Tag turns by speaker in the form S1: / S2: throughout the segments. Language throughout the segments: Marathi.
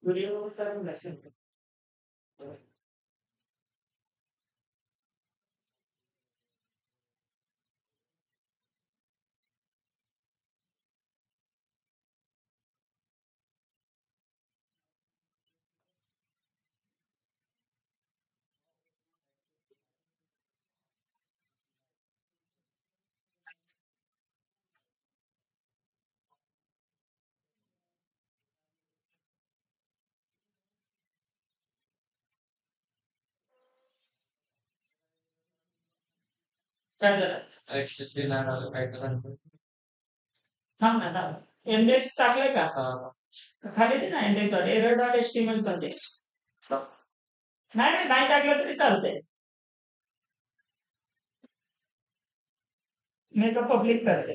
S1: व्हिडिओ सर लक्षात ठेव. काय झालं? थांब ना थांब. इंडेक्स टाकलाय का? खाली दे ना index dot error dot HTML context. नाही नाही नाही टाकलं तरी चालतंय. मी तो पब्लिक करते.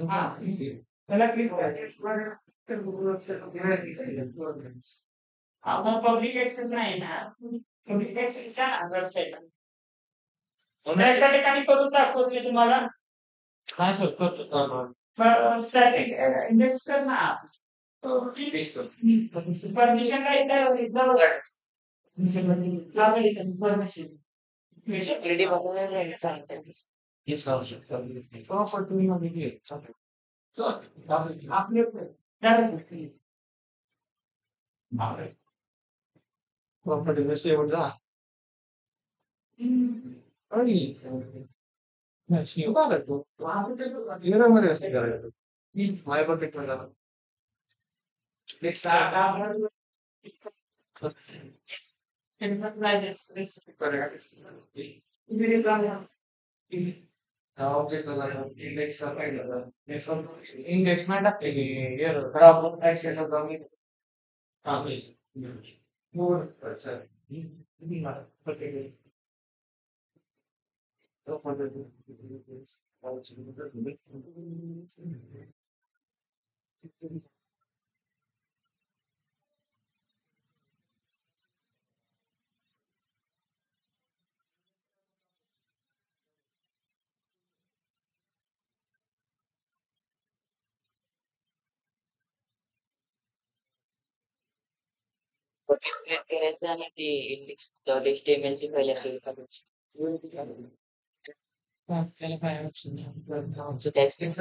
S1: हा. त्याला क्लिक आपण पब्लिक ऍक्सेस नाही ना. पब्लिक ऍक्सेस द्या ना वेबसाईट. त्याच्या ठिकाणी करून दाखवतो मी तुम्हाला. काय सर करतो स्टॅटिक इंडेक्स कर ना. परमिशन काय परमिशन रेडी बनवून सांगते. Yes, opportunity. So, आपले प्रॉपर्टी कशी एवढा आणि शिवता लागतो मध्ये असं करायचं माय बकेट इंडेक्स नाही टाकले की करायचं आणि ते इंडेक्स HTML ची फाईल असेल करायची. त्याला काय ऑप्शन नाही. टॅक्स नाही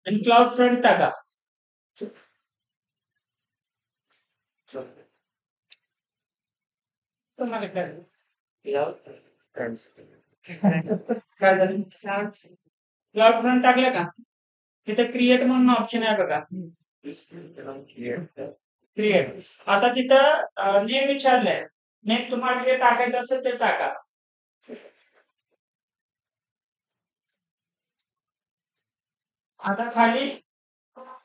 S1: आणि क्लाउड फ्रंट टाका. तुम्हाला काय क्लाउड फ्रंट टाकलं का तिथे क्रिएट म्हणून ऑप्शन आहे बघा. क्रिएट. आता तिथं नेम विचारलंय. नेम तुम्हाला जे टाकायचं असेल ते टाका. आता खाली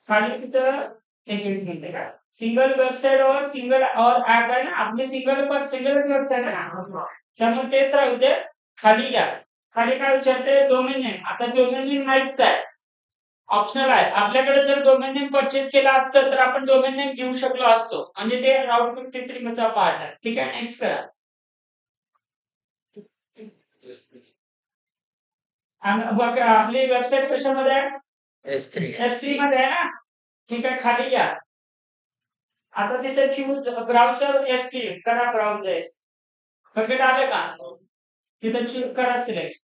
S1: खाली तिथं एक मिनिट का सिंगल वेबसाइट और सिंगल और ऍप आहे ना आपली सिंगलच वेबसाइट आहे ना त्यामुळे तेच राहू दे. खाली घ्या. खाली काय विचारते डोमेन नेम. आता डोमेन नेम माहितीच आहे. ऑप्शनल आहे. आपल्याकडे जर डोमेन नेम परचेस केला असतं तर आपण डोमेन नेम घेऊ शकलो असतो. म्हणजे ते राऊट 53 चा पार्ट आहे. ठीक आहे नेक्स्ट करा. बघ आपली वेबसाईट कशामध्ये आहे S3 मध्ये आहे ना. ठीक आहे खाली घ्या. आता तिथे चूज ब्राउझर S3 करा. ब्राउझर बकेट आलं का तिथे चूज करा सिलेक्ट.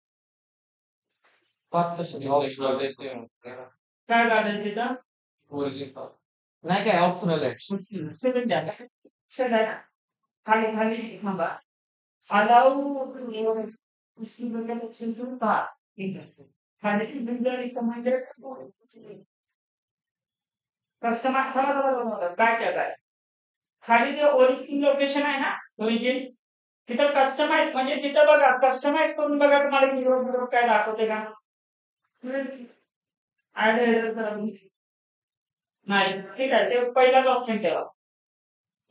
S1: काय काढेल तिथं नाही काय ऑप्शनल आहे. सेवन द्या सेवन खाली खाली थांबा. अलाउ कस्टमर काय काय खाली जे ओरिजिन लोकेशन आहे ना ओरिजिन तिथं कस्टमाइज म्हणजे तिथं बघा कस्टमाइज करून बघा तुम्हाला कीबोर्ड काय दाखवते का? ऍड नाही. ठीक आहे ते पहिलाच ऑप्शन ठेवा.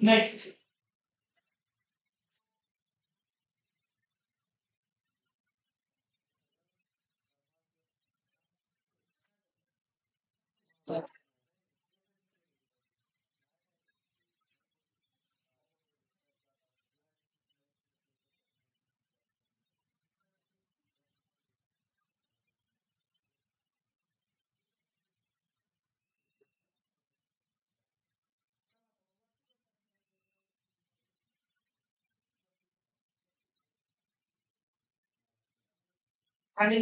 S1: नेक्स्ट. आणि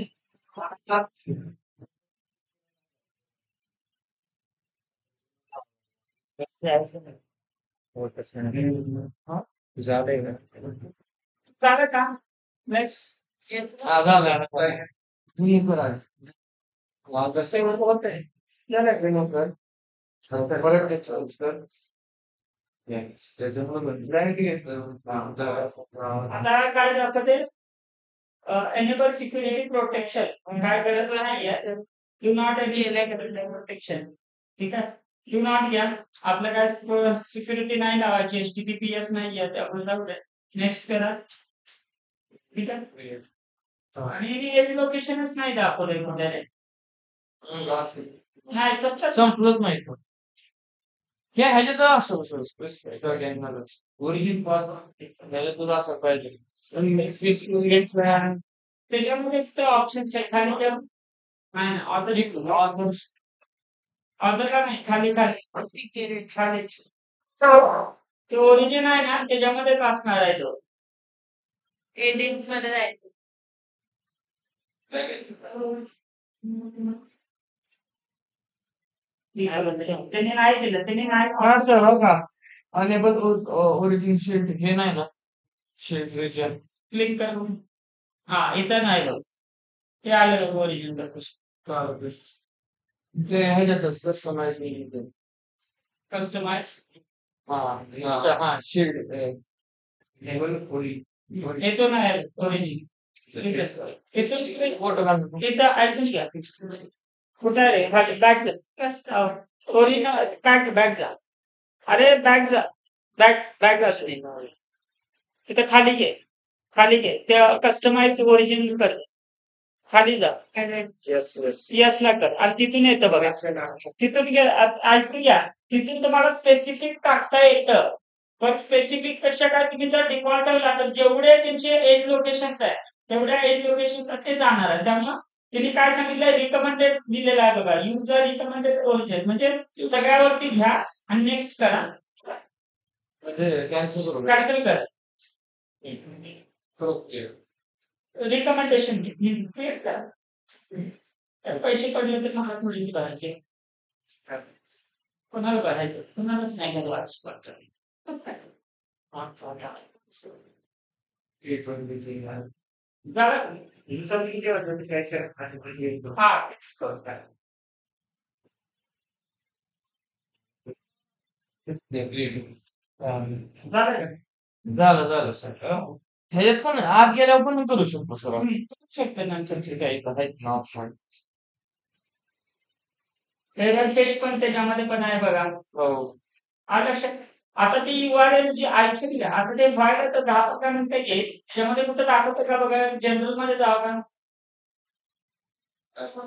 S1: हा? झालं का? नेक्स्ट. आता काय दाखवते? एनेबल सिक्युरिटी प्रोटेक्शन काय गरज नाहीये. Do not protection. ठीक आहे. डू नॉट घ्या. आपलं काय सिक्युरिटी नाही लावायची, HTTPS नाही आहे त्यामुळे जाऊ द्या. नेक्स्ट करा. ठीक आहे. आणि एज लोकेशनच नाही दाखवलंय कोणत्या नाही
S2: संपलंच नाही का? हे ह्याच्यात असं ओरिजिन ह्याच्यातच असं पाहिजे.
S1: त्याच्यामध्येच ते ऑप्शन्स आहे खाली त्या ऑर्डर ऑर्डर का नाही खाली खाली खालीच ते ओरिजिन आहे ना त्याच्यामध्येच असणार आहे तो. एडिट मध्ये जायचं. त्यांनी नाही दिलं त्यांनी नाही
S2: हा सर हो का अनेबल ओरिजिन शीट हे नाही ना शीट रिजन
S1: क्लिक करून हा इथं नाही बघ ते आलं ओरिजिन
S2: ते ह्याच्यातच कस्टमाइज
S1: कस्टमाइज
S2: हा हा शीट लेवल
S1: येतो नाही ओरिजिन इथं ऐकून घ्या कुठं रे बॅग ओरिजिनल बॅग जा. अरे बॅग जा बॅग असते तिथं खाली घे खाली घे त्या कस्टमाइज ओरिजिनल कर खाली जा. यस ला कर आणि तिथून येतं बघा तिथून ऐकून घ्या तिथून तुम्हाला स्पेसिफिक टाकता येतं पण स्पेसिफिक पेक्षा काय तुम्ही जर डिफॉल्ट ठेवला तर जेवढे तुमचे एज लोकेशन्स आहे तेवढ्या एज लोकेशन ते जाणार आहे त्यामुळे त्यांनी काय सांगितलं रिकमेंडेड दिलेलं आहे बघा युजर रिकमेंडेड ओरिजिन म्हणजे सगळ्यावरती घ्या आणि नेक्स्ट करा
S2: म्हणजे
S1: कॅन्सल करा रिकमेंडेशन क्लिक करा पैसे पडले तर मला थोडी करायचे कोणाला करायचं कोणालाच नाही करायला वाटत
S2: झालं सर ह्याच्यात पण आत गेल्यावर पण करू शकतो सर
S1: शकतो नंतर
S2: काही आहेत ना ऑप्शन
S1: एरर पेज पण त्याच्यामध्ये पण आहे बघा
S2: हो
S1: आलं लक्षात आता ती URL जी ऐकली आता ते व्हायला तर 10-15 मिनिटं घेईल त्याच्यामध्ये कुठं दाखवतं का बघा जनरल मध्ये जावं का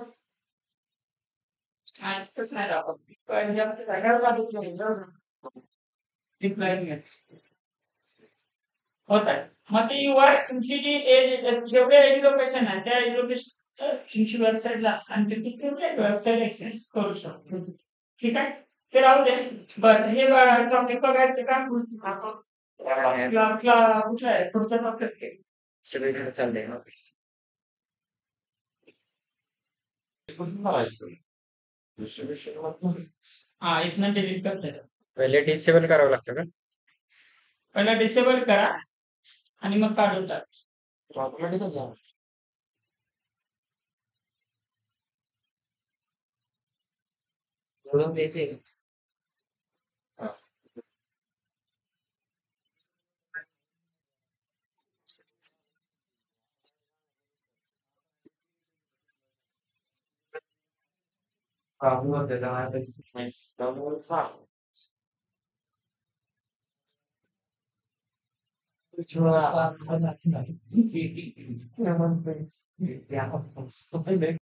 S1: तसं नाही दाखवत ह्याच्यामध्ये सगळ्यात होत आहे मग ती URL तुमची जी जेवढे एज्युकेशन आहे त्या एज्युकेशन तुमची वेबसाईटला आणि तिथे वेबसाईट एक्सेस करू शकतो ठीक आहे ते राहू दे बरं हे बघायचं का आपला कुठला आहे पुढचा टॉपिक
S2: सगळीकडे चाललंय
S1: हा इथनं डिलीट करता
S2: पहिले डिसेबल करावं लागतं का
S1: पहिला डिसेबल करा आणि मग काढून टाक
S2: ऑटोमॅटिकच जा बोलून द्यायचे Kahve de nerede gitmeyiz. Cuma.